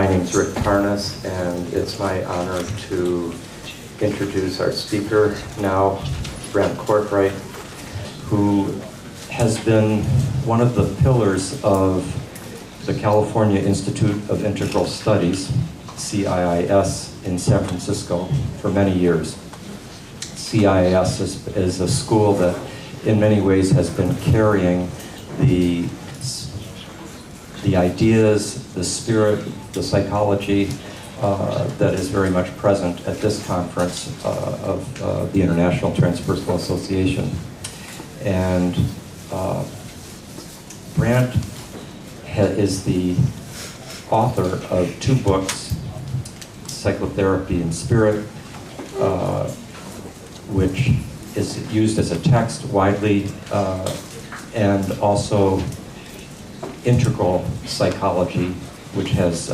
My name's Rick Tarnas, and it's my honor to introduce our speaker now, Brent CORTRIGHT, who has been one of the pillars of the California Institute of Integral Studies, CIIS, in San Francisco for many years. CIIS is a school that in many ways has been carrying the ideas, the spirit, the psychology that is very much present at this conference of the International Transpersonal Association. And Brent is the author of 2 books, Psychotherapy and Spirit, which is used as a text widely, and also Integral Psychology, which has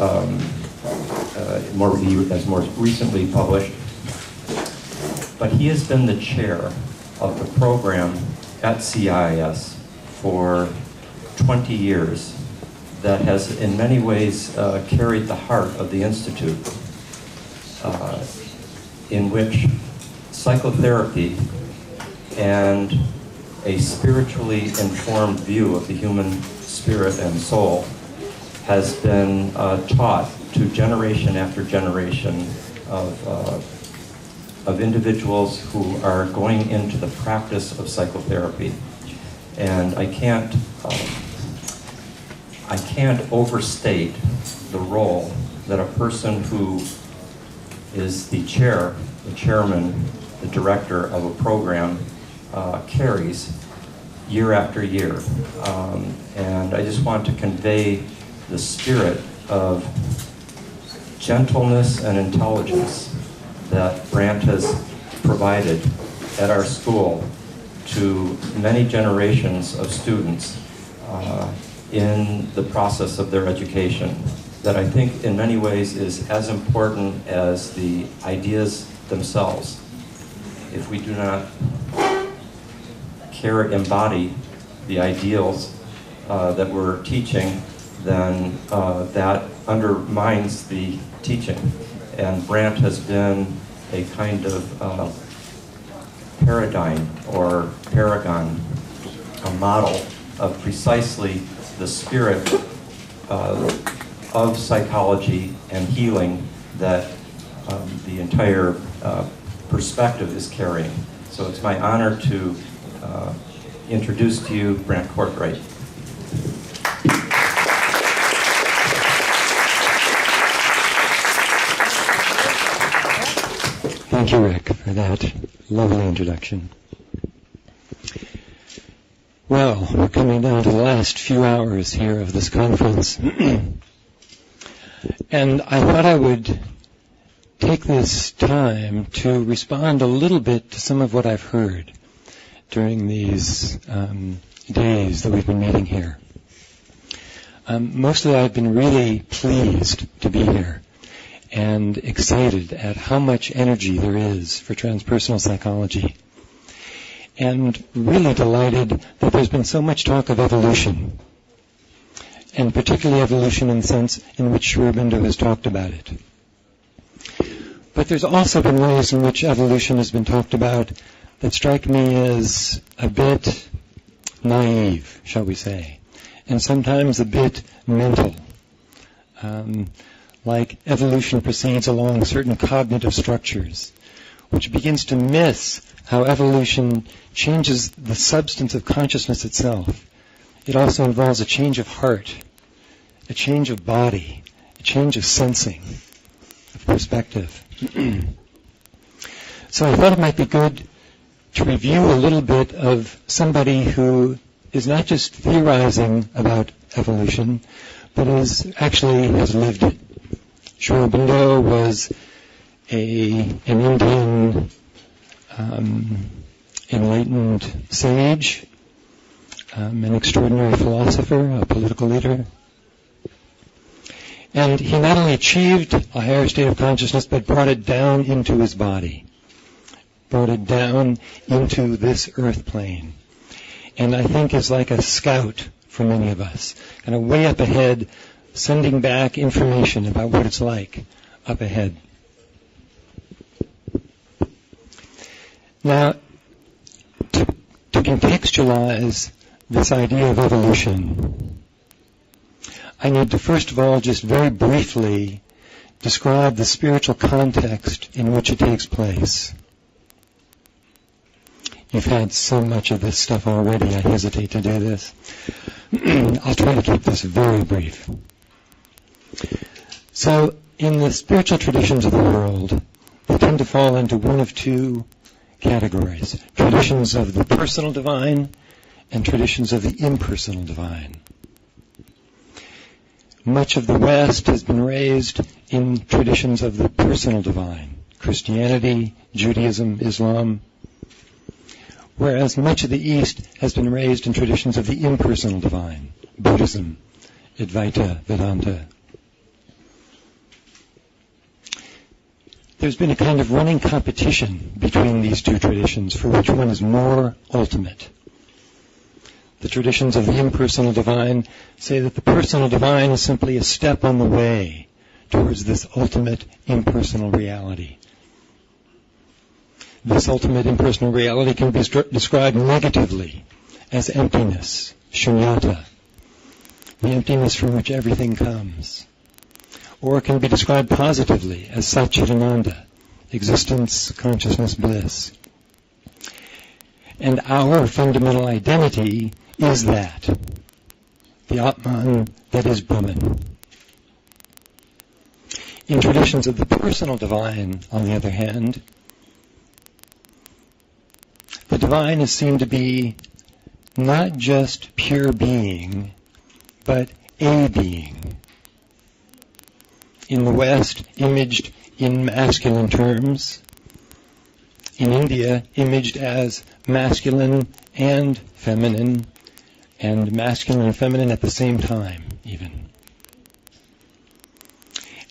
more recently published. But he has been the chair of the program at CIIS for 20 years that has in many ways carried the heart of the Institute, in which psychotherapy and a spiritually informed view of the human spirit and soul has been taught to generation after generation of individuals who are going into the practice of psychotherapy. And I can't overstate the role that a person who is the chairman, the director of a program carries year after year. And I just want to convey the spirit of gentleness and intelligence that Brent has provided at our school to many generations of students in the process of their education, that I think in many ways is as important as the ideas themselves. If we do not embody the ideals that we're teaching, then that undermines the teaching. And Brent has been a kind of paradigm or paragon, a model of precisely the spirit of psychology and healing that the entire perspective is carrying. So it's my honor to introduce to you Brent CORTRIGHT. Thank you, Rick, for that lovely introduction. Well, we're coming down to the last few hours here of this conference. And I thought I would take this time to respond a little bit to some of what I've heard during these days that we've been meeting here. Mostly I've been really pleased to be here and excited at how much energy there is for transpersonal psychology, and really delighted that there's been so much talk of evolution, and particularly evolution in the sense in which Sri Aurobindo has talked about it. But there's also been ways in which evolution has been talked about that strike me as a bit naive, shall we say, and sometimes a bit mental. Like evolution proceeds along certain cognitive structures, which begins to miss how evolution changes the substance of consciousness itself. It also involves a change of heart, a change of body, a change of sensing, of perspective. So I thought it might be good to review a little bit of somebody who is not just theorizing about evolution, but actually has lived it. Sri Aurobindo was an Indian enlightened sage, an extraordinary philosopher, a political leader. And he not only achieved a higher state of consciousness, but brought it down into his body, brought it down into this earth plane. And I think is like a scout for many of us, kind of way up ahead, sending back information about what it's like up ahead. Now, to contextualize this idea of evolution, I need to first of all just very briefly describe the spiritual context in which it takes place. You've had so much of this stuff already, I hesitate to do this. I'll try to keep this very brief. So, in the spiritual traditions of the world, they tend to fall into one of two categories: traditions of the personal divine and traditions of the impersonal divine. Much of the West has been raised in traditions of the personal divine: Christianity, Judaism, Islam, whereas much of the East has been raised in traditions of the impersonal divine: Buddhism, Advaita, Vedanta. There's been a kind of running competition between these two traditions for which one is more ultimate. The traditions of the impersonal divine say that the personal divine is simply a step on the way towards this ultimate impersonal reality. This ultimate impersonal reality can be described negatively as emptiness, shunyata, the emptiness from which everything comes. Or it can be described positively as Satchitananda, existence, consciousness, bliss. And our fundamental identity is that, the Atman that is Brahman. In traditions of the personal divine, on the other hand, the divine is seen to be not just pure being, but a being. In the West, imaged in masculine terms. In India, imaged as masculine and feminine and feminine at the same time, even.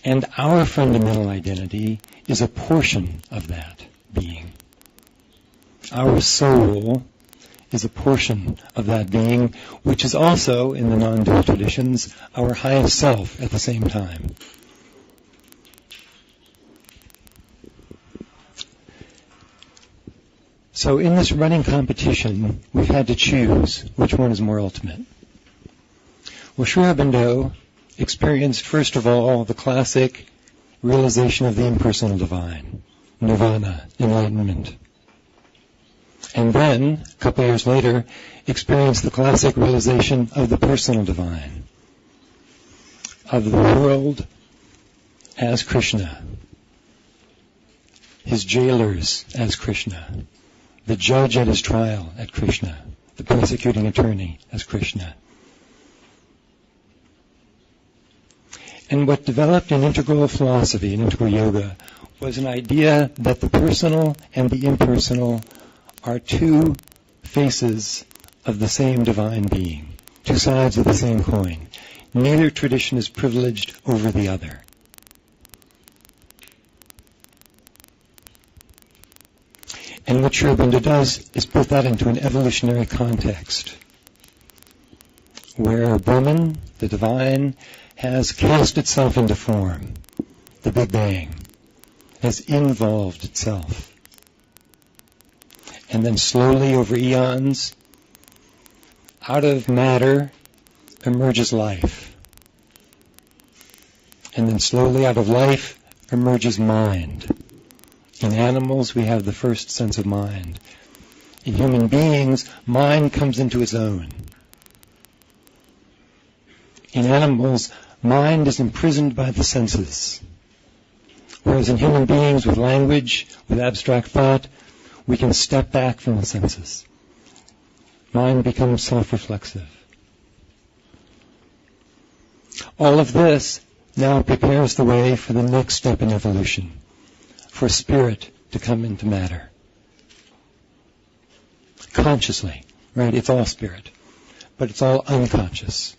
And our fundamental identity is a portion of that being. Our soul is a portion of that being, which is also, in the non-dual traditions, our highest self at the same time. So in this running competition, we've had to choose which one is more ultimate. Well, Sri Aurobindo experienced, first of all, the classic realization of the impersonal divine, nirvana, enlightenment. And then, a couple years later, experienced the classic realization of the personal divine, of the world as Krishna, his jailers as Krishna, the judge at his trial at Krishna, the prosecuting attorney as Krishna. And what developed in integral philosophy, in integral yoga, was an idea that the personal and the impersonal are two faces of the same divine being, two sides of the same coin. Neither tradition is privileged over the other. And what Sri Aurobindo does is put that into an evolutionary context, where Brahman, the divine, has cast itself into form, the Big Bang, has involved itself. And then slowly over eons, out of matter emerges life. And then slowly out of life emerges mind. In animals, we have the first sense of mind. In human beings, mind comes into its own. In animals, mind is imprisoned by the senses. Whereas in human beings, with language, with abstract thought, we can step back from the senses. Mind becomes self-reflexive. All of this now prepares the way for the next step in evolution, for spirit to come into matter. Consciously, right? It's all spirit, but it's all unconscious.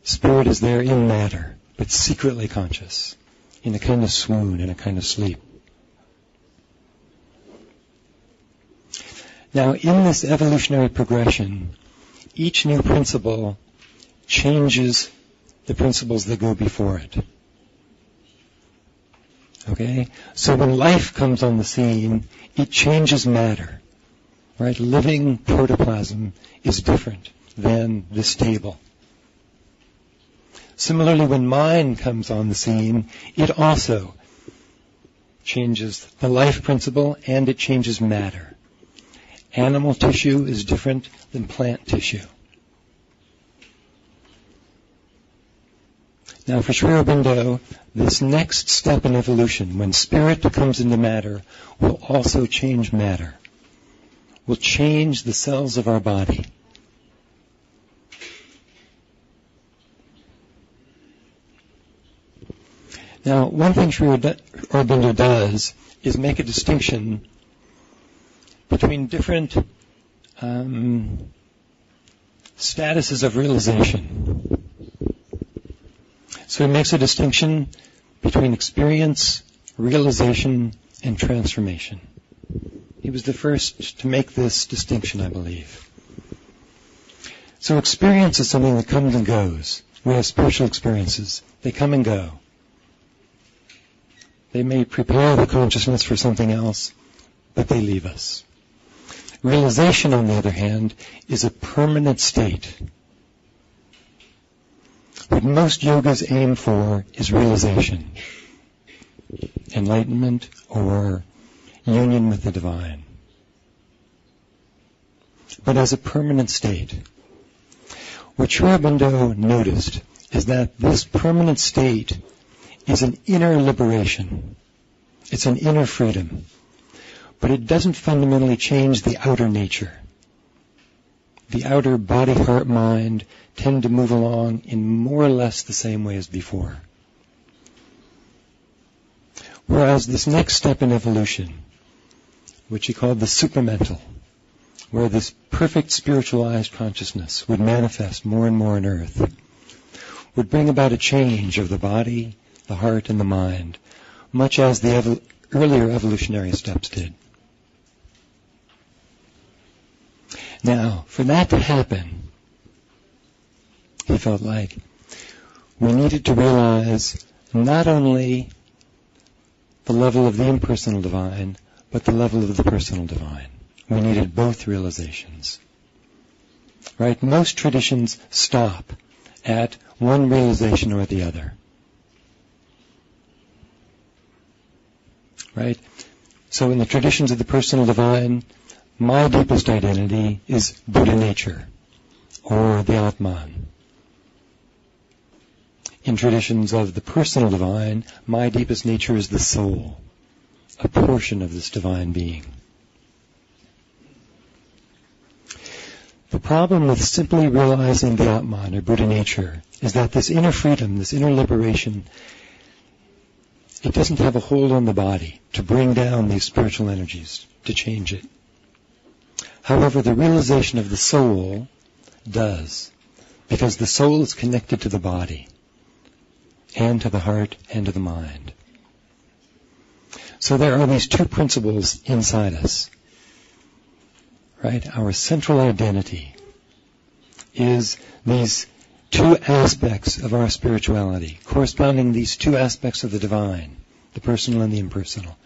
Spirit is there in matter, but secretly conscious, in a kind of swoon, in a kind of sleep. Now, in this evolutionary progression, each new principle changes the principles that go before it. Okay? So when life comes on the scene, it changes matter. Right? Living protoplasm is different than this table. Similarly, when mind comes on the scene, it also changes the life principle and it changes matter. Animal tissue is different than plant tissue. Now for Sri Aurobindo, this next step in evolution, when spirit comes into matter, will also change matter, will change the cells of our body. Now, one thing Sri Aurobindo does is make a distinction between different statuses of realization. So he makes a distinction between experience, realization, and transformation. He was the first to make this distinction, I believe. So experience is something that comes and goes. We have spiritual experiences. They come and go. They may prepare the consciousness for something else, but they leave us. Realization, on the other hand, is a permanent state. What most yogas aim for is realization, enlightenment, or union with the divine. But as a permanent state. What Sri Aurobindo noticed is that this permanent state is an inner liberation. It's an inner freedom. But it doesn't fundamentally change the outer nature. The outer body, heart, mind tend to move along in more or less the same way as before. Whereas this next step in evolution, which he called the supramental, where this perfect spiritualized consciousness would manifest more and more on earth, would bring about a change of the body, the heart, and the mind, much as the earlier evolutionary steps did. Now, for that to happen, he felt like we needed to realize not only the level of the impersonal divine, but the level of the personal divine. We needed both realizations. Right? Most traditions stop at one realization or the other. Right? So in the traditions of the personal divine, my deepest identity is Buddha nature, or the Atman. In traditions of the personal divine, my deepest nature is the soul, a portion of this divine being. The problem with simply realizing the Atman, or Buddha nature, is that this inner freedom, this inner liberation, it doesn't have a hold on the body to bring down these spiritual energies, to change it. However, the realization of the soul does, because the soul is connected to the body, and to the heart, and to the mind. So there are these two principles inside us. Right? Our central identity is these two aspects of our spirituality, corresponding these two aspects of the divine, the personal and the impersonal.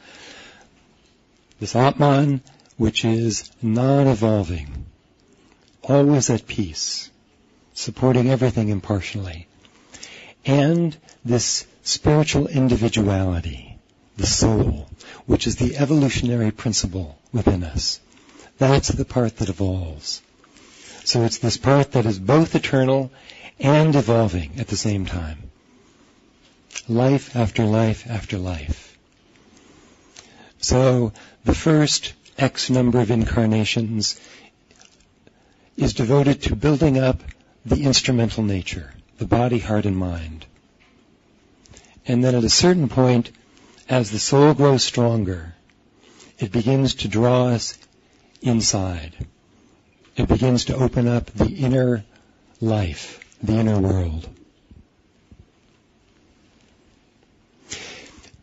This Atman, which is non-evolving, always at peace, supporting everything impartially, and this spiritual individuality, the soul, which is the evolutionary principle within us. That's the part that evolves. So it's this part that is both eternal and evolving at the same time. Life after life after life. So the first X number of incarnations is devoted to building up the instrumental nature, the body, heart, and mind. And then at a certain point, as the soul grows stronger, it begins to draw us inside. It begins to open up the inner life, the inner world.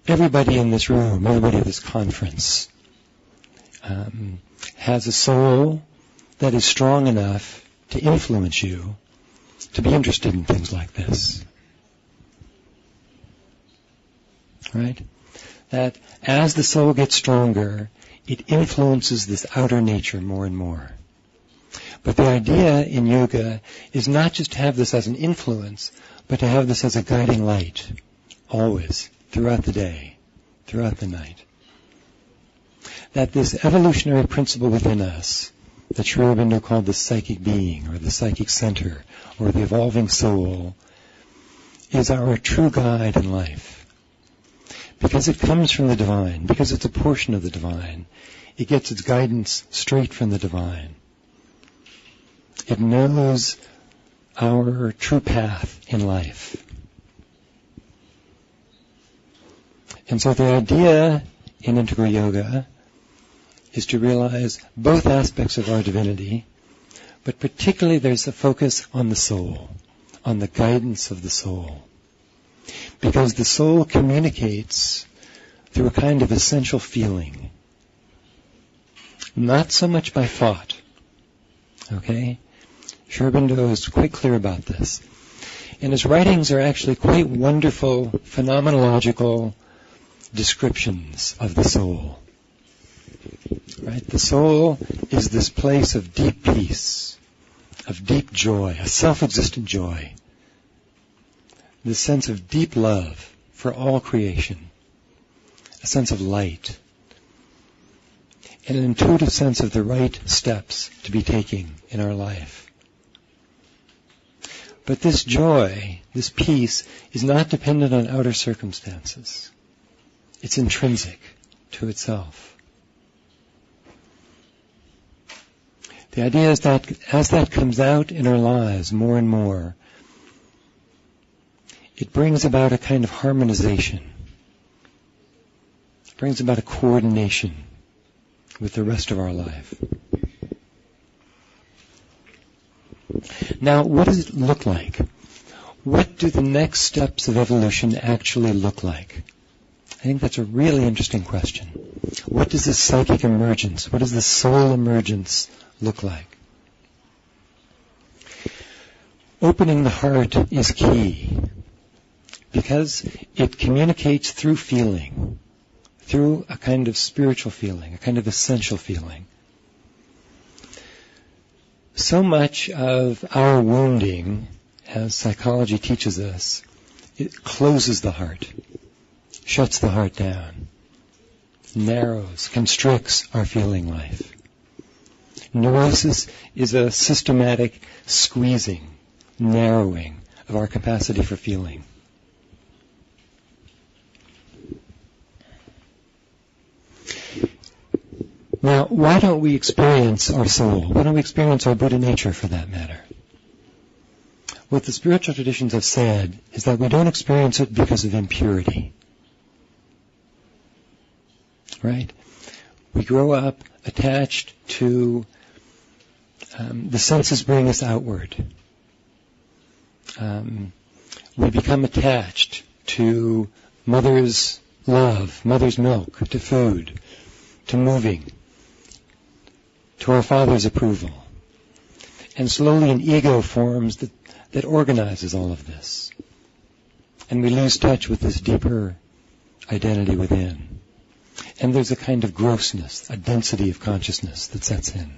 Everybody in this room, everybody at this conference, has a soul that is strong enough to influence you to be interested in things like this. right? That as the soul gets stronger, it influences this outer nature more and more. But the idea in yoga is not just to have this as an influence, but to have this as a guiding light, always, throughout the day, throughout the night. That this evolutionary principle within us, that Sri Aurobindo called the psychic being, or the psychic center, or the evolving soul, is our true guide in life. Because it comes from the divine, because it's a portion of the divine, it gets its guidance straight from the divine. It knows our true path in life. And so the idea in integral yoga is to realize both aspects of our divinity, but particularly there's a focus on the soul, on the guidance of the soul. Because the soul communicates through a kind of essential feeling, not so much by thought. Okay? Sri Aurobindo is quite clear about this. And his writings are actually quite wonderful, phenomenological descriptions of the soul. Right? The soul is this place of deep peace, of deep joy, a self-existent joy. This sense of deep love for all creation, a sense of light, and an intuitive sense of the right steps to be taking in our life. But this joy, this peace, is not dependent on outer circumstances. It's intrinsic to itself. The idea is that as that comes out in our lives more and more, it brings about a kind of harmonization. It brings about a coordination with the rest of our life. Now, what does it look like? What do the next steps of evolution actually look like? I think that's a really interesting question. What does this psychic emergence, what does the soul emergence look like? Opening the heart is key because it communicates through feeling, through a kind of spiritual feeling, a kind of essential feeling. So much of our wounding, as psychology teaches us, it closes the heart, shuts the heart down, narrows, constricts our feeling life. Neurosis is a systematic squeezing, narrowing of our capacity for feeling. Now, why don't we experience our soul? Why don't we experience our Buddha nature, for that matter? What the spiritual traditions have said is that we don't experience it because of impurity. Right? We grow up attached to the senses bring us outward. We become attached to mother's love, mother's milk, to food, to moving, to our father's approval. And slowly an ego forms that organizes all of this. And we lose touch with this deeper identity within. And there's a kind of grossness, a density of consciousness that sets in.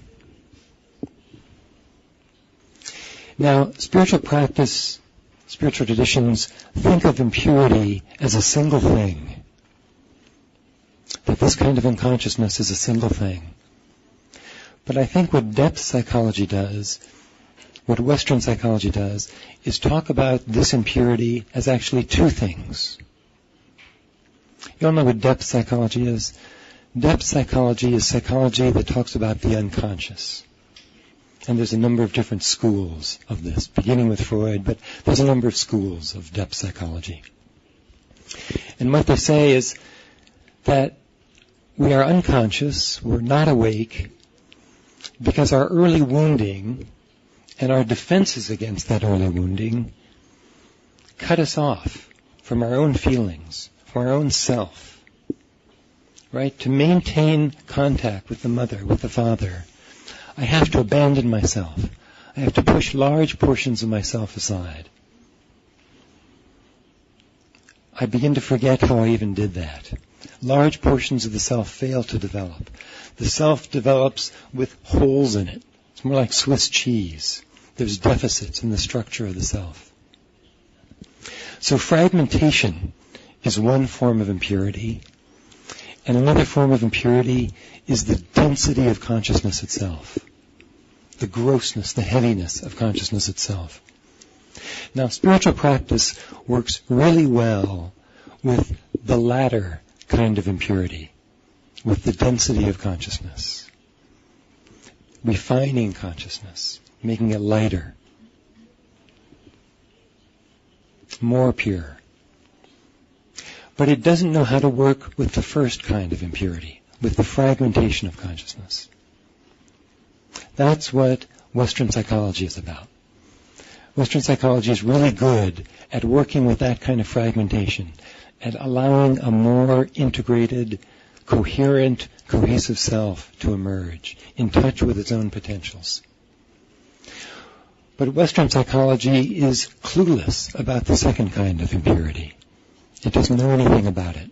Now, spiritual practice, spiritual traditions think of impurity as a single thing. That this kind of unconsciousness is a single thing. But I think what depth psychology does, what Western psychology does, is talk about this impurity as actually two things. You all know what depth psychology is? Depth psychology is psychology that talks about the unconscious. And there's a number of different schools of this, beginning with Freud, but there's a number of schools of depth psychology. And what they say is that we are unconscious, we're not awake, because our early wounding and our defenses against that early wounding cut us off from our own feelings, from our own self. Right? To maintain contact with the mother, with the father, I have to abandon myself. I have to push large portions of myself aside. I begin to forget how I even did that. Large portions of the self fail to develop. The self develops with holes in it. It's more like Swiss cheese. There's deficits in the structure of the self. So fragmentation is one form of impurity, and another form of impurity is the density of consciousness itself, the grossness, the heaviness of consciousness itself. Now, spiritual practice works really well with the latter kind of impurity, with the density of consciousness, refining consciousness, making it lighter, more pure. But it doesn't know how to work with the first kind of impurity, with the fragmentation of consciousness. That's what Western psychology is about. Western psychology is really good at working with that kind of fragmentation, at allowing a more integrated, coherent, cohesive self to emerge, in touch with its own potentials. But Western psychology is clueless about the second kind of impurity. It doesn't know anything about it.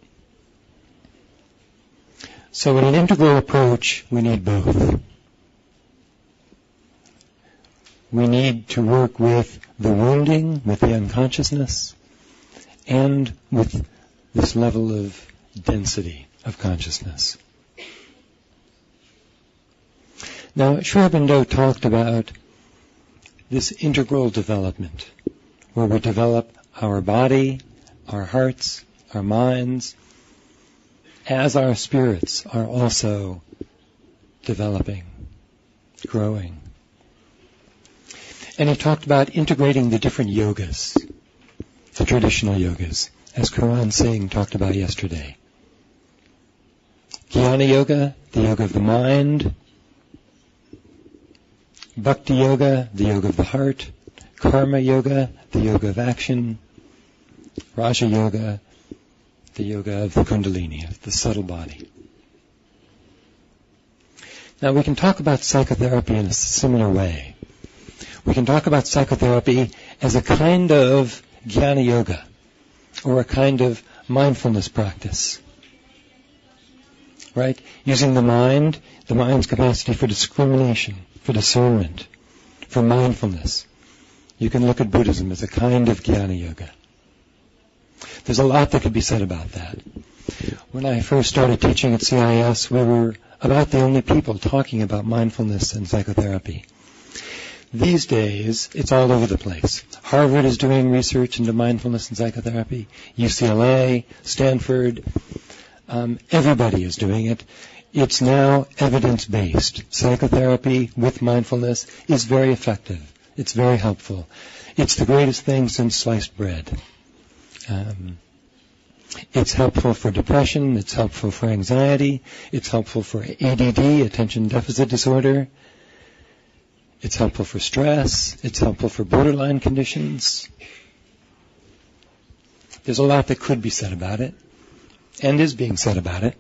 So in an integral approach, we need both. We need to work with the wounding, with the unconsciousness, and with this level of density of consciousness. Now, Sri Aurobindo talked about this integral development, where we develop our body, our hearts, our minds, as our spirits are also developing, growing. And he talked about integrating the different yogas, the traditional yogas, as Karan Singh talked about yesterday. Jnana Yoga, the yoga of the mind. Bhakti Yoga, the yoga of the heart. Karma Yoga, the yoga of action. Raja Yoga, the yoga of the Kundalini, of the subtle body. Now we can talk about psychotherapy in a similar way. We can talk about psychotherapy as a kind of Jnana Yoga, or a kind of mindfulness practice. Right? Using the mind's capacity for discrimination, for discernment, for mindfulness. You can look at Buddhism as a kind of Jnana Yoga. There's a lot that could be said about that. When I first started teaching at CIS, we were about the only people talking about mindfulness and psychotherapy. These days, it's all over the place. Harvard is doing research into mindfulness and psychotherapy. UCLA, Stanford, everybody is doing it. It's now evidence-based. Psychotherapy with mindfulness is very effective. It's very helpful. It's the greatest thing since sliced bread. It's helpful for depression. It's helpful for anxiety. It's helpful for ADD, attention deficit disorder. It's helpful for stress. It's helpful for borderline conditions. There's a lot that could be said about it, and is being said about it.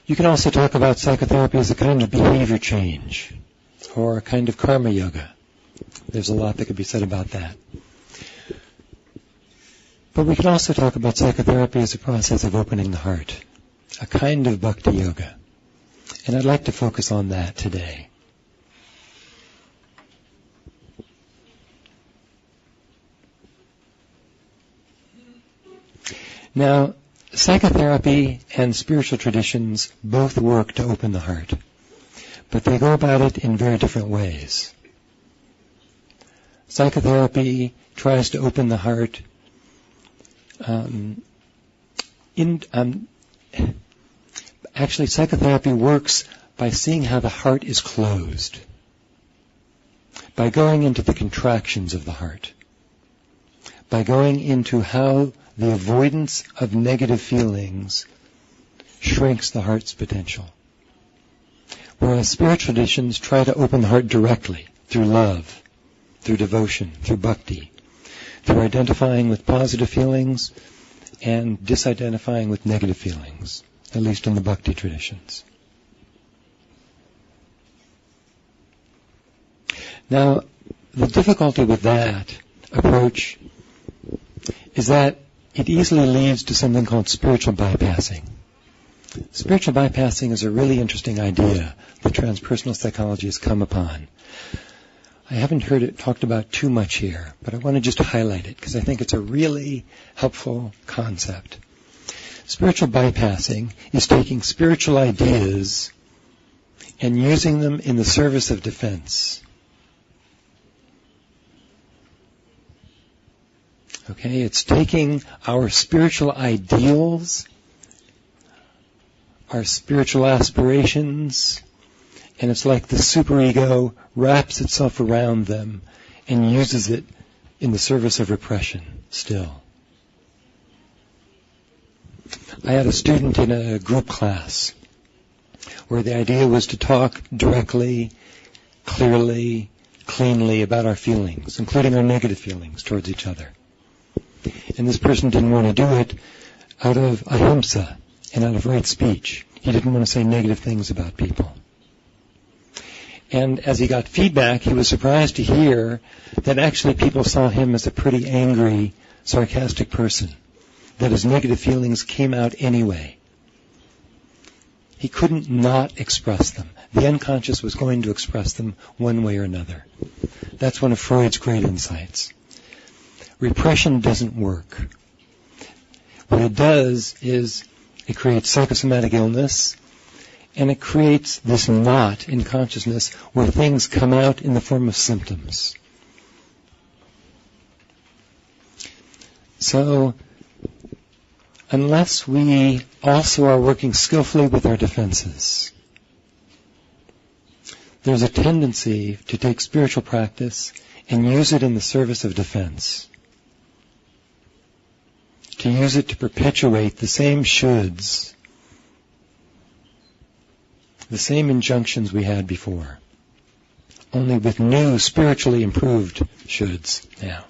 You can also talk about psychotherapy as a kind of behavior change, or a kind of karma yoga. There's a lot that could be said about that. But we can also talk about psychotherapy as a process of opening the heart, a kind of bhakti yoga. And I'd like to focus on that today. Now, psychotherapy and spiritual traditions both work to open the heart, but they go about it in very different ways. Psychotherapy tries to open the heart Actually, psychotherapy works by seeing how the heart is closed, by going into the contractions of the heart, by going into how the avoidance of negative feelings shrinks the heart's potential. Whereas spiritual traditions try to open the heart directly, through love, through devotion, through bhakti, through identifying with positive feelings and disidentifying with negative feelings, at least in the bhakti traditions. Now, the difficulty with that, approach is that it easily leads to something called spiritual bypassing. Spiritual bypassing is a really interesting idea that transpersonal psychology has come upon. I haven't heard it talked about too much here, but I want to just highlight it because I think it's a really helpful concept. Spiritual bypassing is taking spiritual ideas and using them in the service of defense. Okay, it's taking our spiritual ideals, our spiritual aspirations, and it's like the superego wraps itself around them and uses it in the service of repression still. I had a student in a group class where the idea was to talk directly, clearly, cleanly about our feelings, including our negative feelings towards each other. And this person didn't want to do it out of ahimsa and out of right speech. He didn't want to say negative things about people. And as he got feedback, he was surprised to hear that actually people saw him as a pretty angry, sarcastic person, that his negative feelings came out anyway. He couldn't not express them. The unconscious was going to express them one way or another. That's one of Freud's great insights. Repression doesn't work. What it does is it creates psychosomatic illness, and it creates this knot in consciousness where things come out in the form of symptoms. So, unless we also are working skillfully with our defenses, there's a tendency to take spiritual practice and use it in the service of defense. To use it to perpetuate the same shoulds, the same injunctions we had before, only with new, spiritually improved shoulds now.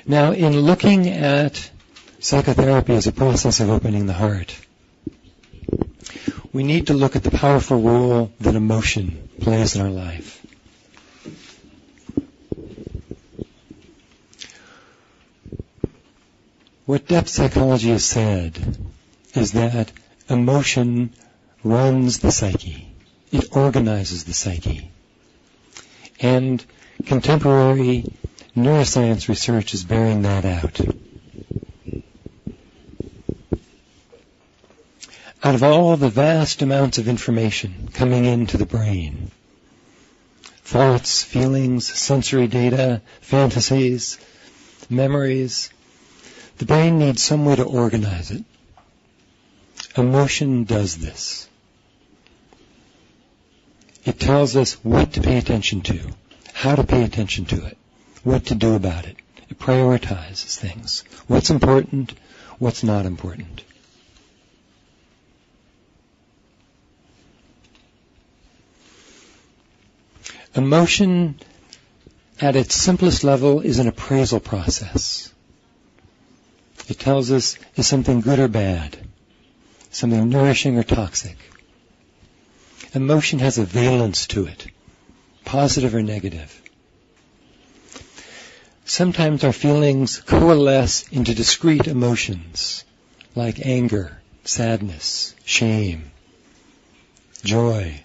Now, in looking at psychotherapy as a process of opening the heart, we need to look at the powerful role that emotion plays in our life. What depth psychology has said is that emotion runs the psyche. It organizes the psyche. And contemporary neuroscience research is bearing that out. Out of all the vast amounts of information coming into the brain, thoughts, feelings, sensory data, fantasies, memories, the brain needs some way to organize it. Emotion does this. It tells us what to pay attention to, how to pay attention to it, what to do about it. It prioritizes things. What's important, what's not important. Emotion, at its simplest level, is an appraisal process. It tells us, is something good or bad? Something nourishing or toxic? Emotion has a valence to it, positive or negative. Sometimes our feelings coalesce into discrete emotions, like anger, sadness, shame, joy.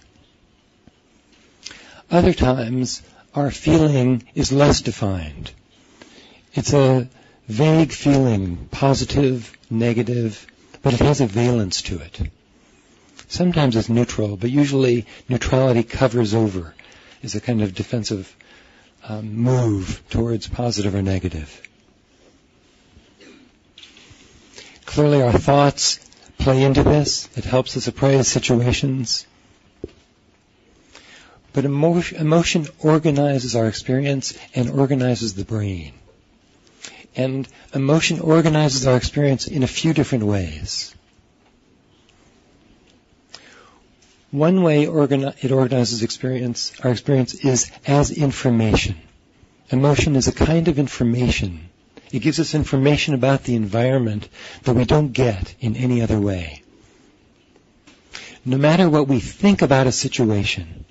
Other times, our feeling is less defined. It's a vague feeling, positive, negative, but it has a valence to it. Sometimes it's neutral, but usually neutrality covers over, is a kind of defensive move towards positive or negative. Clearly our thoughts play into this. It helps us appraise situations. But emotion organizes our experience and organizes the brain. And emotion organizes our experience in a few different ways. One way it organizes our experience is as information. Emotion is a kind of information. It gives us information about the environment that we don't get in any other way. No matter what we think about a situation,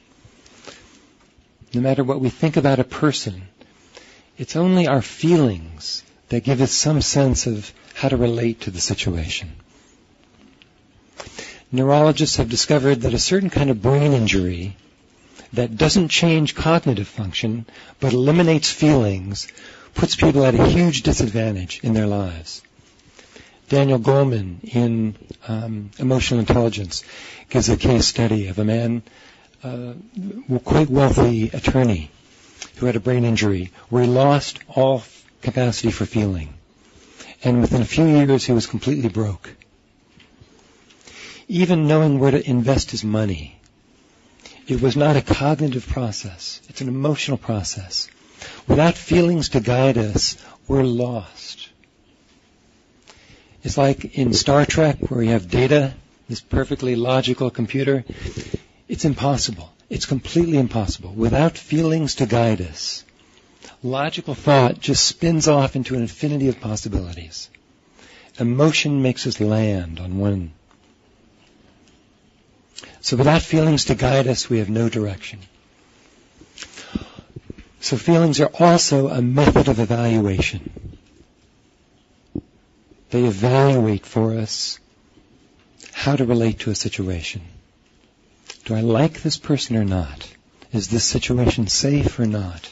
no matter what we think about a person, it's only our feelings that give us some sense of how to relate to the situation. Neurologists have discovered that a certain kind of brain injury that doesn't change cognitive function but eliminates feelings puts people at a huge disadvantage in their lives. Daniel Goleman in Emotional Intelligence gives a case study of a man, quite wealthy attorney, who had a brain injury where he lost all capacity for feeling. And within a few years he was completely broke. Even knowing where to invest his money, it was not a cognitive process. It's an emotional process. Without feelings to guide us, we're lost. It's like in Star Trek where you have Data, this perfectly logical computer. It's impossible. It's completely impossible. Without feelings to guide us, logical thought just spins off into an infinity of possibilities. Emotion makes us land on one. So without feelings to guide us, we have no direction. So feelings are also a method of evaluation. They evaluate for us how to relate to a situation. Do I like this person or not? Is this situation safe or not?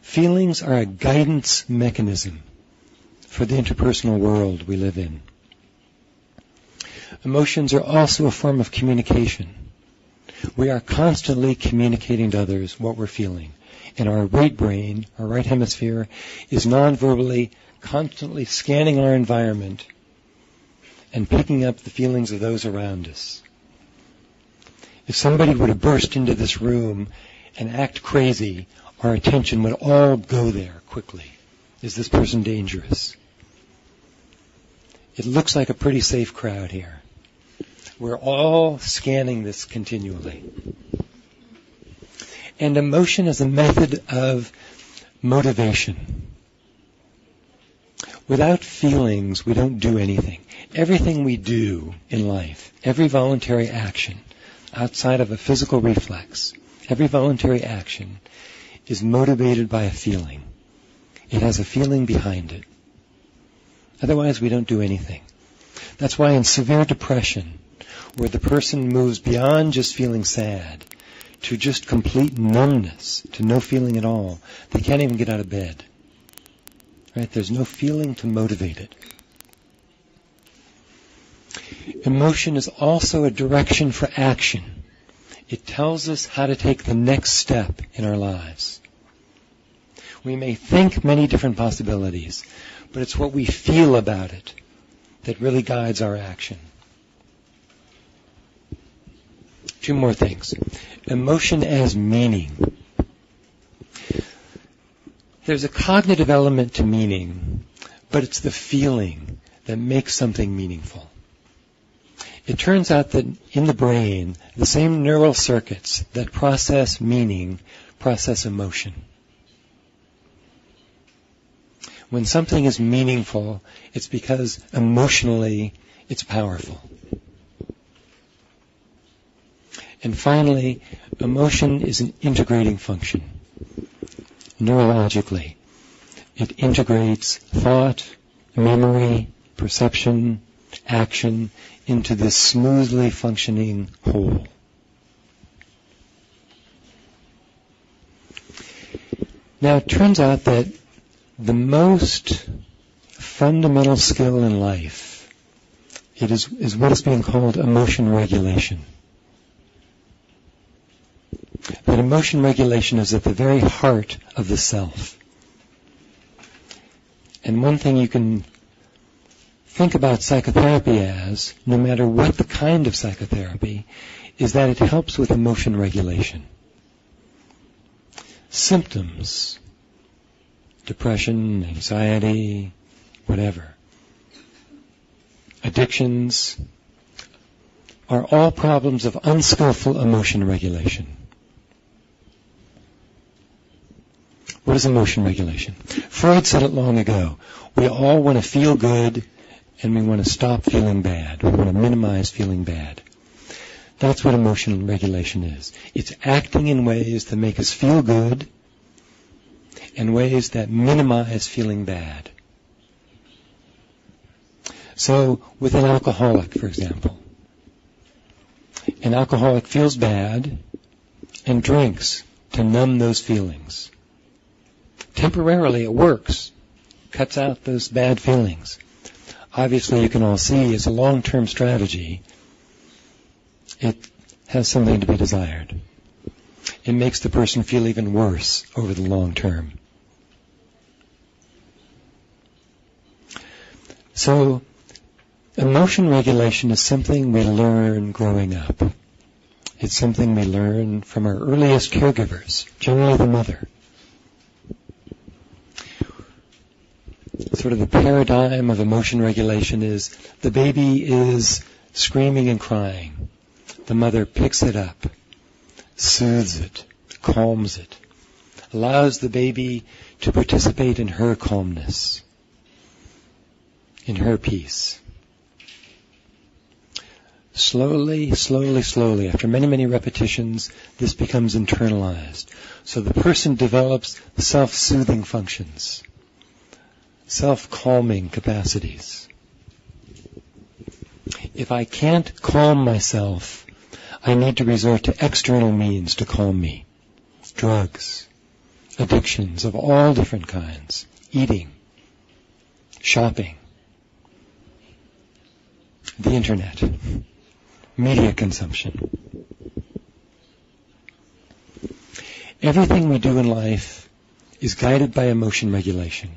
Feelings are a guidance mechanism for the interpersonal world we live in. Emotions are also a form of communication. We are constantly communicating to others what we're feeling. And our right brain, our right hemisphere, is non-verbally constantly scanning our environment and picking up the feelings of those around us. If somebody were to burst into this room and act crazy, our attention would all go there quickly. Is this person dangerous? It looks like a pretty safe crowd here. We're all scanning this continually. And emotion is a method of motivation. Without feelings, we don't do anything. Everything we do in life, every voluntary action, outside of a physical reflex, every voluntary action is motivated by a feeling. It has a feeling behind it. Otherwise, we don't do anything. That's why in severe depression, where the person moves beyond just feeling sad to just complete numbness, to no feeling at all, they can't even get out of bed. Right? There's no feeling to motivate it. Emotion is also a direction for action. It tells us how to take the next step in our lives. We may think many different possibilities, but it's what we feel about it that really guides our action. Two more things. Emotion as meaning. There's a cognitive element to meaning, but it's the feeling that makes something meaningful. It turns out that in the brain, the same neural circuits that process meaning process emotion. When something is meaningful, it's because emotionally it's powerful. And finally, emotion is an integrating function. Neurologically, it integrates thought, memory, perception, action into this smoothly functioning whole. Now, it turns out that the most fundamental skill in life is what is being called emotion regulation. That emotion regulation is at the very heart of the self. And one thing you can think about psychotherapy as, no matter what the kind of psychotherapy, is that it helps with emotion regulation. Symptoms, depression, anxiety, whatever, addictions, are all problems of unskillful emotion regulation. What is emotion regulation? Freud said it long ago. We all want to feel good and we want to stop feeling bad. We want to minimize feeling bad. That's what emotional regulation is. It's acting in ways that make us feel good and ways that minimize feeling bad. So, with an alcoholic, for example, an alcoholic feels bad and drinks to numb those feelings. Temporarily, it works. Cuts out those bad feelings. Obviously, you can all see, as a long-term strategy, it has something to be desired. It makes the person feel even worse over the long term. So, emotion regulation is something we learn growing up. It's something we learn from our earliest caregivers, generally the mother. Sort of the paradigm of emotion regulation is the baby is screaming and crying. The mother picks it up, soothes it, calms it, allows the baby to participate in her calmness, in her peace. Slowly, slowly, slowly, after many, many repetitions, this becomes internalized. So the person develops self-soothing functions, self-calming capacities. If I can't calm myself, I need to resort to external means to calm me. Drugs, addictions of all different kinds, eating, shopping, the internet, media consumption. Everything we do in life is guided by emotion regulation.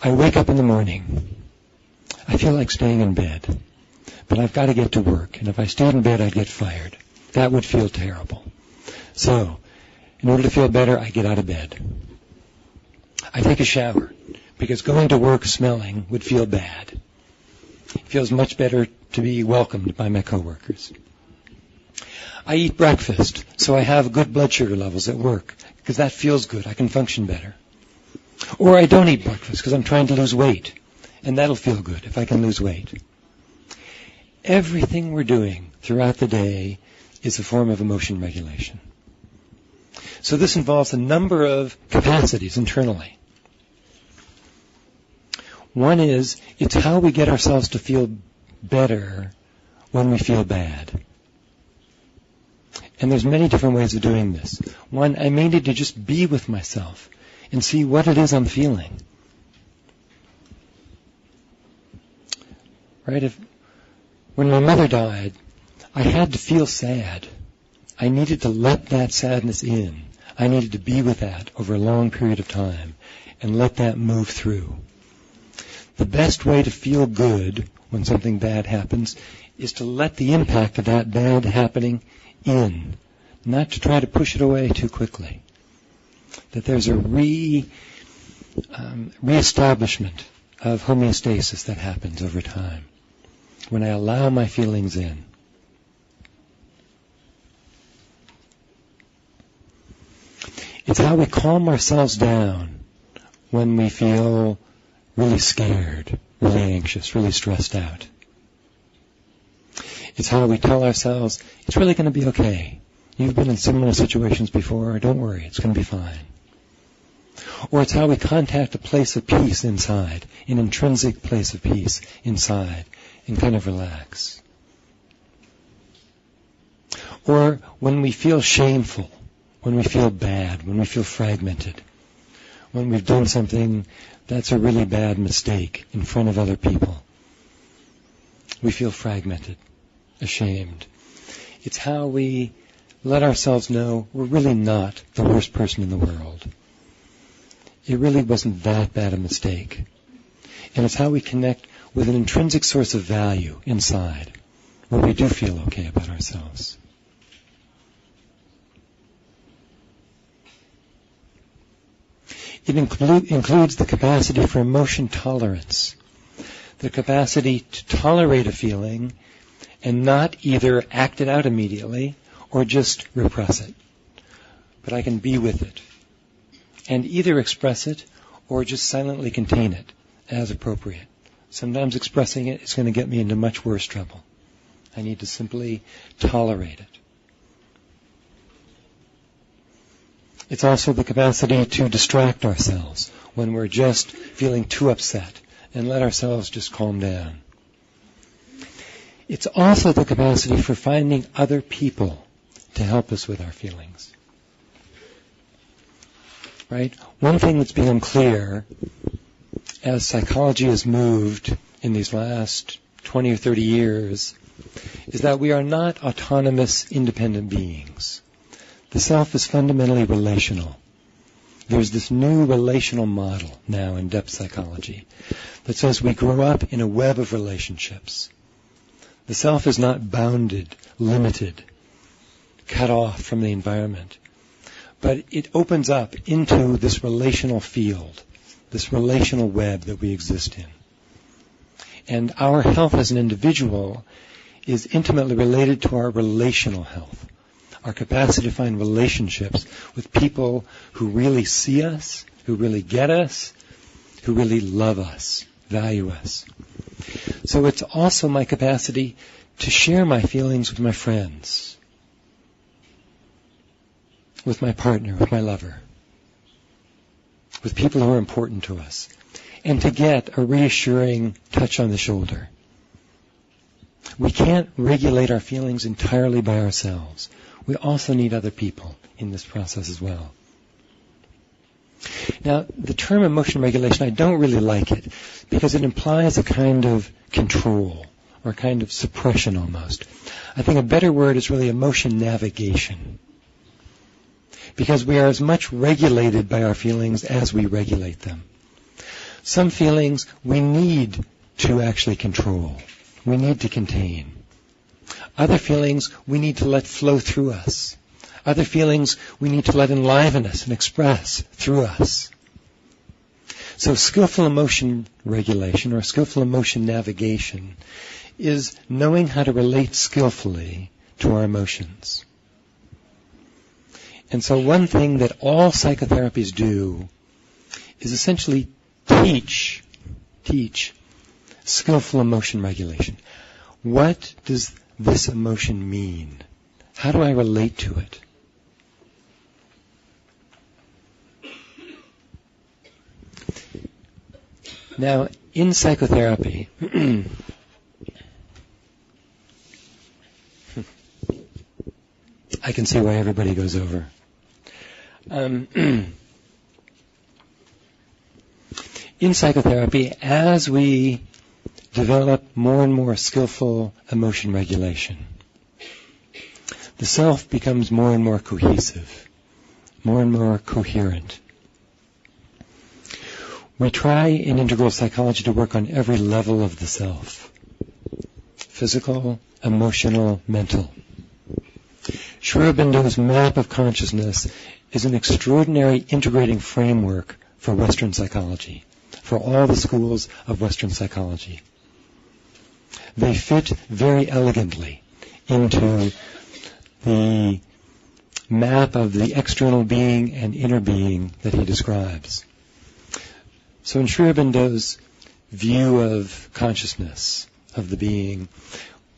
I wake up in the morning. I feel like staying in bed, but I've got to get to work, and if I stayed in bed, I'd get fired. That would feel terrible. So, in order to feel better, I get out of bed. I take a shower, because going to work smelling would feel bad. It feels much better to be welcomed by my coworkers. I eat breakfast, so I have good blood sugar levels at work, because that feels good. I can function better. Or I don't eat breakfast because I'm trying to lose weight, and that'll feel good if I can lose weight. Everything we're doing throughout the day is a form of emotion regulation. So this involves a number of capacities internally. One is, it's how we get ourselves to feel better when we feel bad. And there's many different ways of doing this. One, I may need to just be with myself and see what it is I'm feeling. Right? When my mother died, I had to feel sad. I needed to let that sadness in. I needed to be with that over a long period of time and let that move through. The best way to feel good when something bad happens is to let the impact of that bad happening in, not to try to push it away too quickly. That there's a reestablishment of homeostasis that happens over time when I allow my feelings in. It's how we calm ourselves down when we feel really scared, really anxious, really stressed out. It's how we tell ourselves, it's really going to be okay. You've been in similar situations before. Don't worry, it's going to be fine. Or it's how we contact a place of peace inside, an intrinsic place of peace inside, and kind of relax. Or when we feel shameful, when we feel bad, when we feel fragmented, when we've done something that's a really bad mistake in front of other people. We feel fragmented, ashamed. It's how we let ourselves know we're really not the worst person in the world. It really wasn't that bad a mistake. And it's how we connect with an intrinsic source of value inside, where we do feel okay about ourselves. It includes the capacity for emotion tolerance, the capacity to tolerate a feeling and not either act it out immediately or just repress it. But I can be with it and either express it or just silently contain it as appropriate. Sometimes expressing it is going to get me into much worse trouble. I need to simply tolerate it. It's also the capacity to distract ourselves when we're just feeling too upset and let ourselves just calm down. It's also the capacity for finding other people to help us with our feelings. Right? One thing that's become clear as psychology has moved in these last 20 or 30 years is that we are not autonomous, independent beings. The self is fundamentally relational. There's this new relational model now in depth psychology that says we grow up in a web of relationships. The self is not bounded, limited, cut off from the environment, but it opens up into this relational field, this relational web that we exist in. And our health as an individual is intimately related to our relational health, our capacity to find relationships with people who really see us, who really get us, who really love us, value us. So it's also my capacity to share my feelings with my friends, with my partner, with my lover, with people who are important to us, and to get a reassuring touch on the shoulder. We can't regulate our feelings entirely by ourselves. We also need other people in this process as well. Now, the term emotion regulation, I don't really like it because it implies a kind of control or a kind of suppression almost. I think a better word is really emotion navigation, because we are as much regulated by our feelings as we regulate them. Some feelings we need to actually control. We need to contain. Other feelings we need to let flow through us. Other feelings we need to let enliven us and express through us. So skillful emotion regulation or skillful emotion navigation is knowing how to relate skillfully to our emotions. And so one thing that all psychotherapies do is essentially teach skillful emotion regulation. What does this emotion mean? How do I relate to it? Now, in psychotherapy, I can see why everybody goes over. In psychotherapy, as we develop more and more skillful emotion regulation, the self becomes more and more cohesive, more and more coherent. We try in integral psychology to work on every level of the self: physical, emotional, mental. Sri Aurobindo's map of consciousness is an extraordinary integrating framework for Western psychology, for all the schools of Western psychology. They fit very elegantly into the map of the external being and inner being that he describes. So in Sri Aurobindo's view of consciousness, of the being,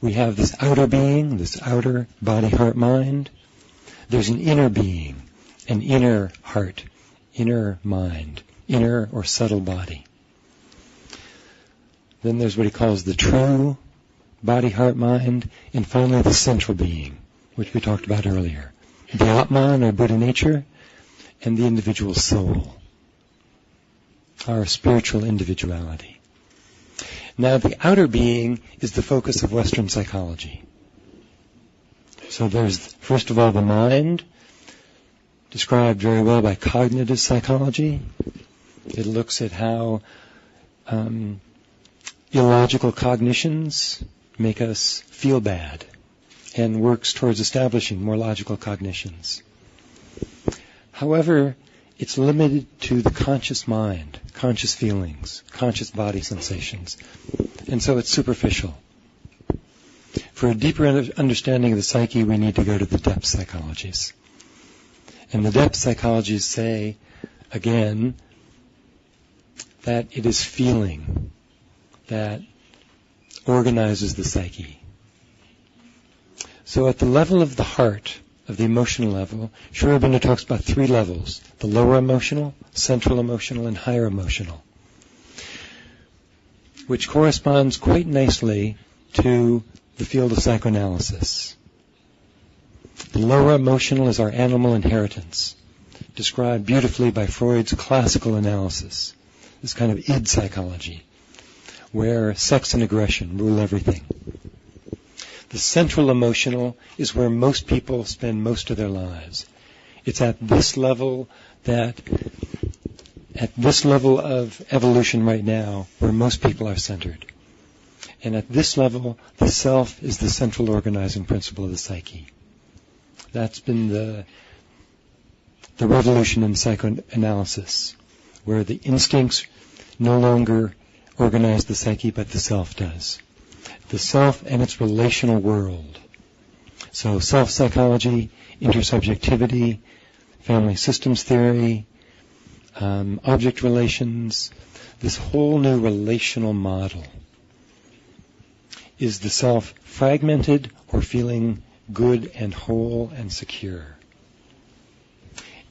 we have this outer being, this outer body, heart, mind. There's an inner being, an inner heart, inner mind, inner or subtle body. Then there's what he calls the true body, heart, mind, and finally the central being, which we talked about earlier. The Atman, or Buddha nature, and the individual soul, our spiritual individuality. Now, the outer being is the focus of Western psychology. So there's, first of all, the mind, described very well by cognitive psychology. It looks at how illogical cognitions make us feel bad and works towards establishing more logical cognitions. However, it's limited to the conscious mind, conscious feelings, conscious body sensations. And so it's superficial. For a deeper understanding of the psyche, we need to go to the depth psychologies. And the depth psychologies say, again, that it is feeling that organizes the psyche. So at the level of the heart, of the emotional level, Sri Aurobindo talks about 3 levels: the lower emotional, central emotional, and higher emotional, which corresponds quite nicely to the field of psychoanalysis. The lower emotional is our animal inheritance, described beautifully by Freud's classical analysis, this kind of id psychology, where sex and aggression rule everything. The central emotional is where most people spend most of their lives. It's at this level of evolution right now where most people are centered. And at this level, the self is the central organizing principle of the psyche. That's been the revolution in psychoanalysis, where the instincts no longer organize the psyche, but the self does. The self and its relational world. So self-psychology, intersubjectivity, family systems theory, object relations, this whole new relational model. Is the self fragmented or feeling good and whole and secure?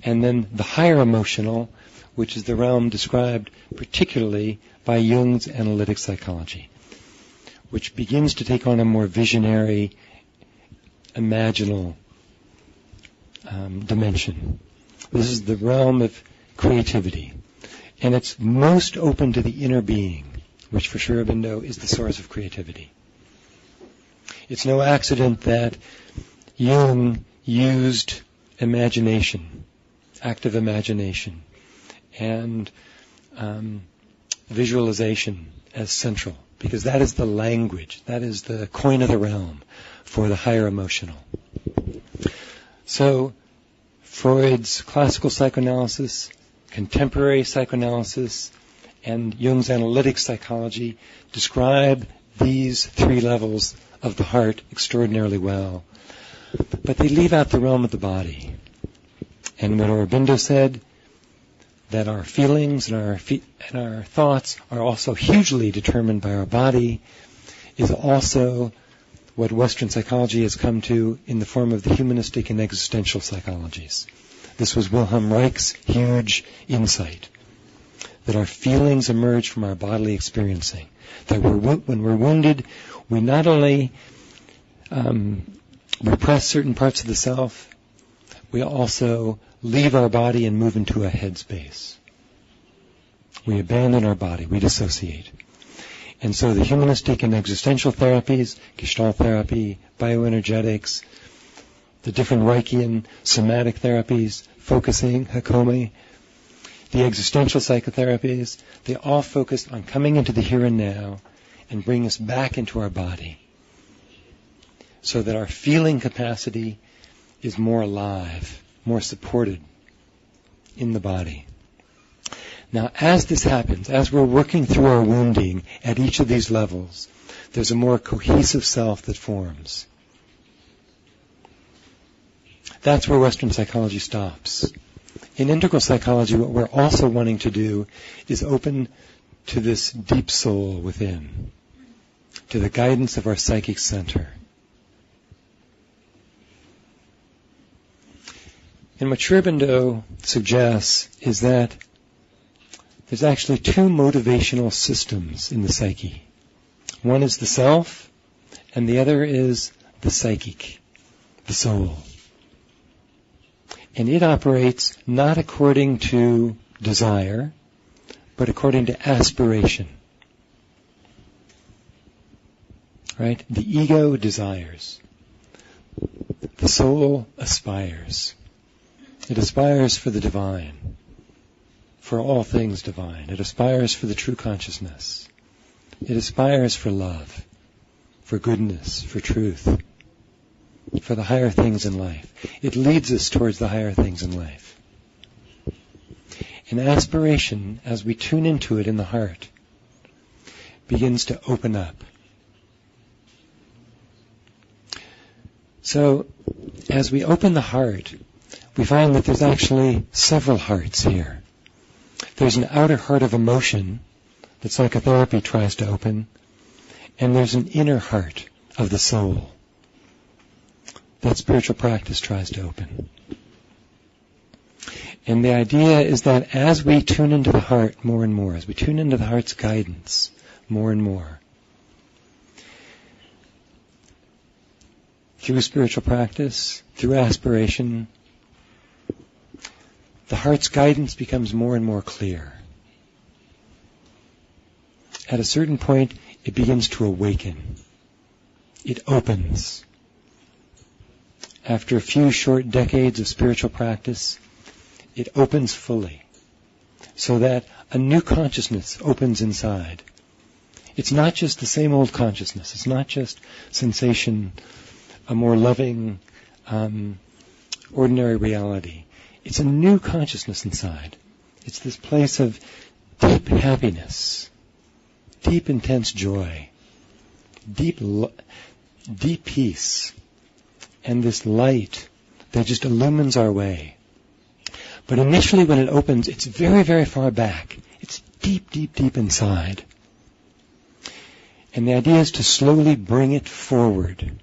And then the higher emotional, which is the realm described particularly by Jung's analytic psychology, which begins to take on a more visionary, imaginal dimension. This is the realm of creativity. And it's most open to the inner being, which for Sri Aurobindo is the source of creativity. It's no accident that Jung used imagination, active imagination, and visualization as central, because that is the language, that is the coin of the realm for the higher emotional. So Freud's classical psychoanalysis, contemporary psychoanalysis, and Jung's analytic psychology describe these 3 levels of the heart extraordinarily well. But they leave out the realm of the body. And what Aurobindo said, that our feelings and our thoughts are also hugely determined by our body, is also what Western psychology has come to in the form of the humanistic and existential psychologies. This was Wilhelm Reich's huge insight, that our feelings emerge from our bodily experiencing. That when we're wounded, we not only repress certain parts of the self, we also leave our body and move into a headspace. We abandon our body, we dissociate. And so the humanistic and existential therapies, Gestalt therapy, bioenergetics, the different Reichian somatic therapies, focusing, Hakomi, the existential psychotherapies, they all focus on coming into the here and now and bring us back into our body so that our feeling capacity is more alive, more supported in the body. Now, as this happens, as we're working through our wounding at each of these levels, there's a more cohesive self that forms. That's where Western psychology stops. In integral psychology, what we're also wanting to do is open to this deep soul within, to the guidance of our psychic center. And what Sri Aurobindo suggests is that there's actually 2 motivational systems in the psyche. One is the self, and the other is the psychic, the soul. And it operates not according to desire, but according to aspiration. Right? The ego desires. The soul aspires. It aspires for the divine, for all things divine. It aspires for the true consciousness. It aspires for love, for goodness, for truth, for the higher things in life. It leads us towards the higher things in life. And aspiration, as we tune into it in the heart, begins to open up. So, as we open the heart, we find that there's actually several hearts here. There's an outer heart of emotion that psychotherapy tries to open, and there's an inner heart of the soul. that spiritual practice tries to open. And the idea is that as we tune into the heart more and more, as we tune into the heart's guidance more and more, through spiritual practice, through aspiration, the heart's guidance becomes more and more clear. At a certain point, it begins to awaken. It opens. After a few short decades of spiritual practice, it opens fully, so that a new consciousness opens inside. It's not just the same old consciousness. It's not just sensation, a more loving, ordinary reality. It's a new consciousness inside. It's this place of deep happiness, deep intense joy, deep peace, and this light that just illumines our way. But initially when it opens, it's very, very far back. It's deep, deep, deep inside. And the idea is to slowly bring it forward,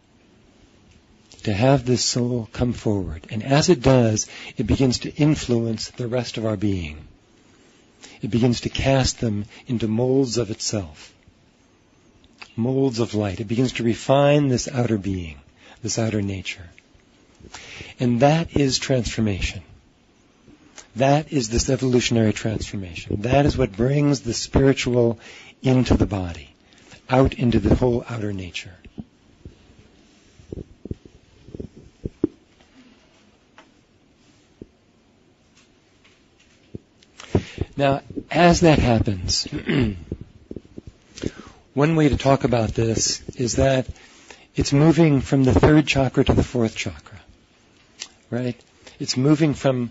to have this soul come forward. And as it does, it begins to influence the rest of our being. It begins to cast them into molds of itself, molds of light. It begins to refine this outer being, this outer nature. And that is transformation. That is this evolutionary transformation. That is what brings the spiritual into the body, out into the whole outer nature. Now, as that happens, one way to talk about this is that it's moving from the third chakra to the fourth chakra, right? It's moving from,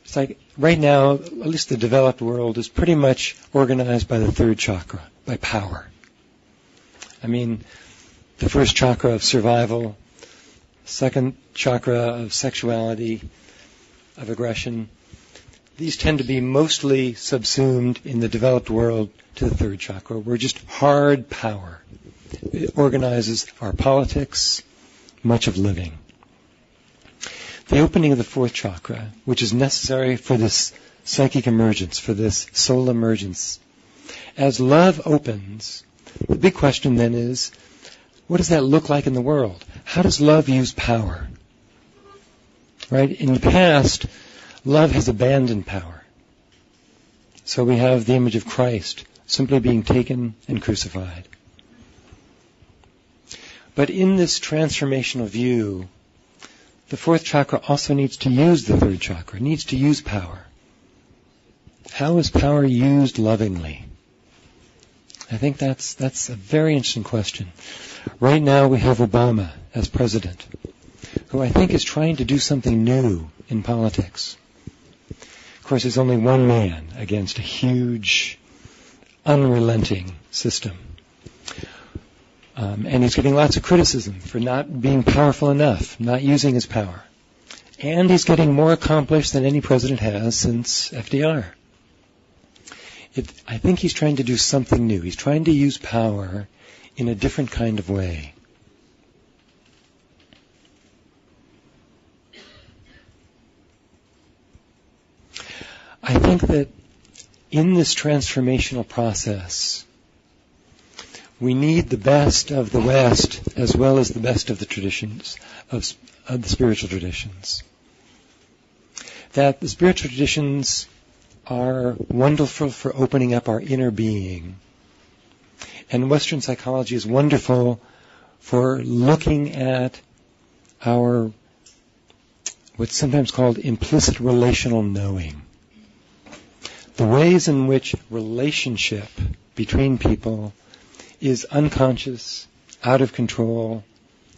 it's like right now, at least the developed world is pretty much organized by the third chakra, by power. I mean, the first chakra of survival, second chakra of sexuality, of aggression, these tend to be mostly subsumed in the developed world to the third chakra. We're just hard power. It organizes our politics, much of living. The opening of the fourth chakra, which is necessary for this psychic emergence, for this soul emergence. As love opens, the big question then is, what does that look like in the world? How does love use power? Right? In the past, love has abandoned power. So we have the image of Christ simply being taken and crucified. But in this transformational view, the fourth chakra also needs to use the third chakra, needs to use power. How is power used lovingly? I think that's a very interesting question. Right now we have Obama as president, who I think is trying to do something new in politics. Of course, there's only one man against a huge, unrelenting system. And he's getting lots of criticism for not being powerful enough, not using his power. And he's getting more accomplished than any president has since FDR. I think he's trying to do something new. He's trying to use power in a different kind of way. I think that in this transformational process, we need the best of the West as well as the best of the traditions, of the spiritual traditions. That the spiritual traditions are wonderful for opening up our inner being. And Western psychology is wonderful for looking at our, what's sometimes called implicit relational knowing. The ways in which relationship between people is unconscious, out of control,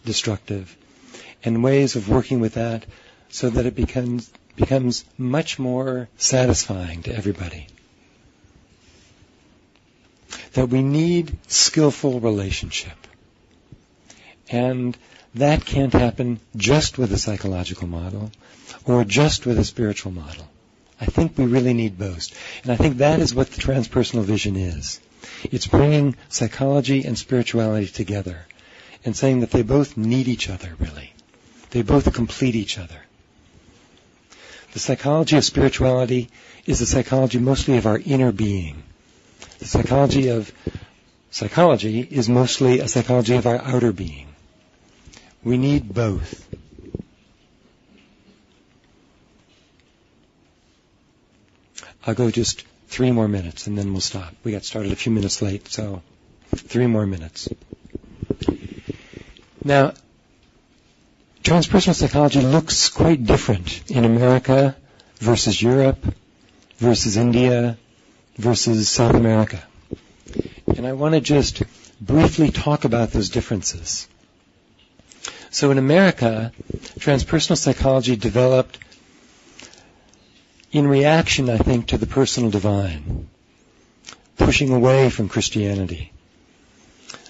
destructive, and ways of working with that so that it becomes much more satisfying to everybody. That we need skillful relationship. And that can't happen just with a psychological model or just with a spiritual model. I think we really need both. And I think that is what the transpersonal vision is. It's bringing psychology and spirituality together and saying that they both need each other, really. They both complete each other. The psychology of spirituality is the psychology mostly of our inner being. The psychology of psychology is mostly a psychology of our outer being. We need both. I'll go just 3 more minutes and then we'll stop. We got started a few minutes late, so 3 more minutes. Now, transpersonal psychology looks quite different in America versus Europe versus India versus South America. And I want to just briefly talk about those differences. So in America, transpersonal psychology developed in reaction, I think, to the personal divine, pushing away from Christianity,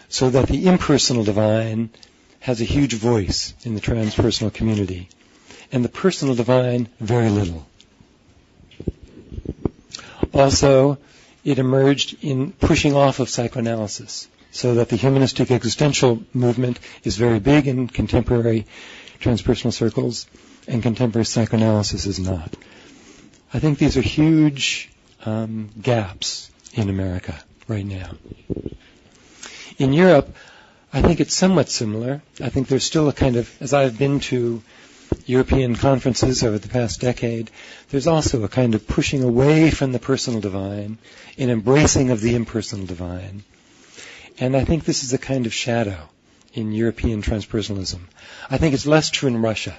so that the impersonal divine has a huge voice in the transpersonal community, and the personal divine, very little. Also, it emerged in pushing off of psychoanalysis, so that the humanistic existential movement is very big in contemporary transpersonal circles, and contemporary psychoanalysis is not. I think these are huge gaps in America right now. In Europe, I think it's somewhat similar. I think there's still a kind of, as I've been to European conferences over the past decade, there's also a kind of pushing away from the personal divine, an embracing of the impersonal divine. And I think this is a kind of shadow in European transpersonalism. I think it's less true in Russia,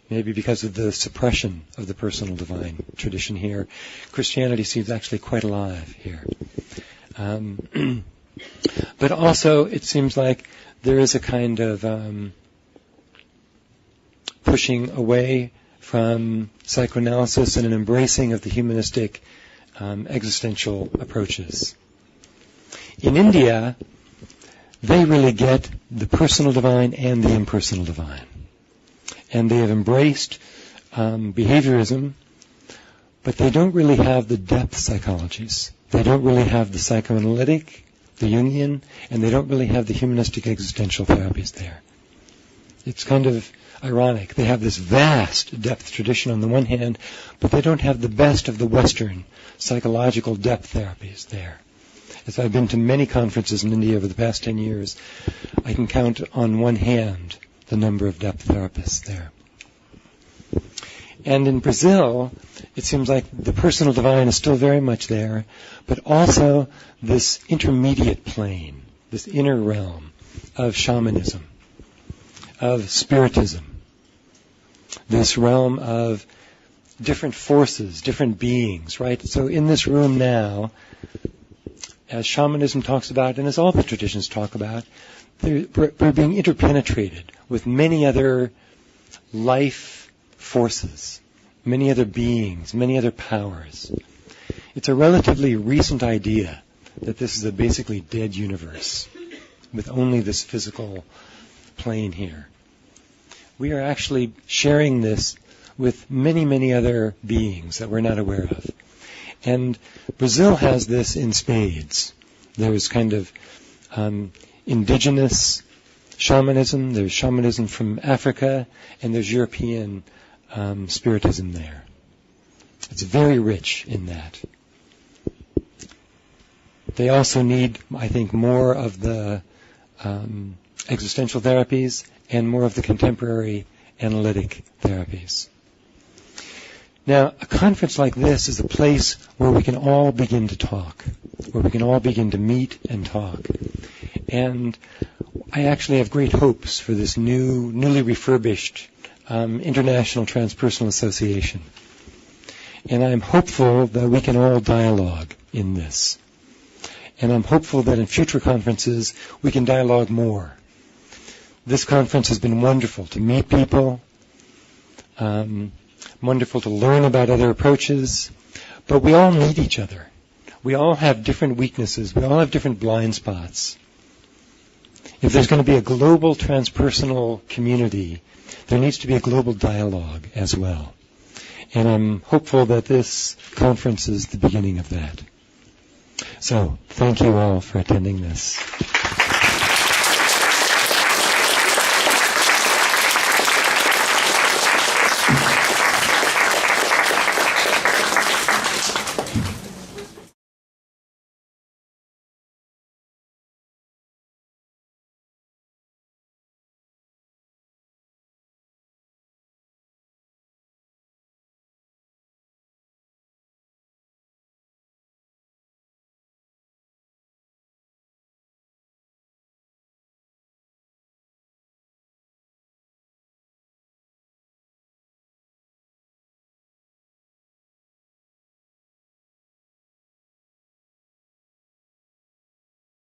maybe because of the suppression of the personal divine tradition here. Christianity seems actually quite alive here. But also, it seems like there is a kind of pushing away from psychoanalysis and an embracing of the humanistic existential approaches. In India, they really get the personal divine and the impersonal divine. And they have embraced behaviorism, but they don't really have the depth psychologies. They don't really have the psychoanalytic, the Jungian, and they don't really have the humanistic existential therapies there. It's kind of ironic. They have this vast depth tradition on the one hand, but they don't have the best of the Western psychological depth therapies there. As I've been to many conferences in India over the past 10 years, I can count on one hand the number of depth therapists there. And in Brazil, it seems like the personal divine is still very much there, but also this intermediate plane, this inner realm of shamanism, of spiritism, this realm of different forces, different beings, right? So in this room now, as shamanism talks about, and as all the traditions talk about, we're being interpenetrated with many other life forces, many other beings, many other powers. It's a relatively recent idea that this is a basically dead universe with only this physical plane here. We are actually sharing this with many, many other beings that we're not aware of. And Brazil has this in spades. There's kind of indigenous shamanism, there's shamanism from Africa, and there's European spiritism there. It's very rich in that. They also need, I think, more of the existential therapies and more of the contemporary analytic therapies. Now, a conference like this is a place where we can all begin to talk, where we can all begin to meet and talk. And I actually have great hopes for this newly refurbished International Transpersonal Association. And I'm hopeful that we can all dialogue in this. And I'm hopeful that in future conferences we can dialogue more. This conference has been wonderful to meet people, wonderful to learn about other approaches, but we all need each other. We all have different weaknesses. We all have different blind spots. If there's going to be a global transpersonal community, there needs to be a global dialogue as well. And I'm hopeful that this conference is the beginning of that. So, thank you all for attending this.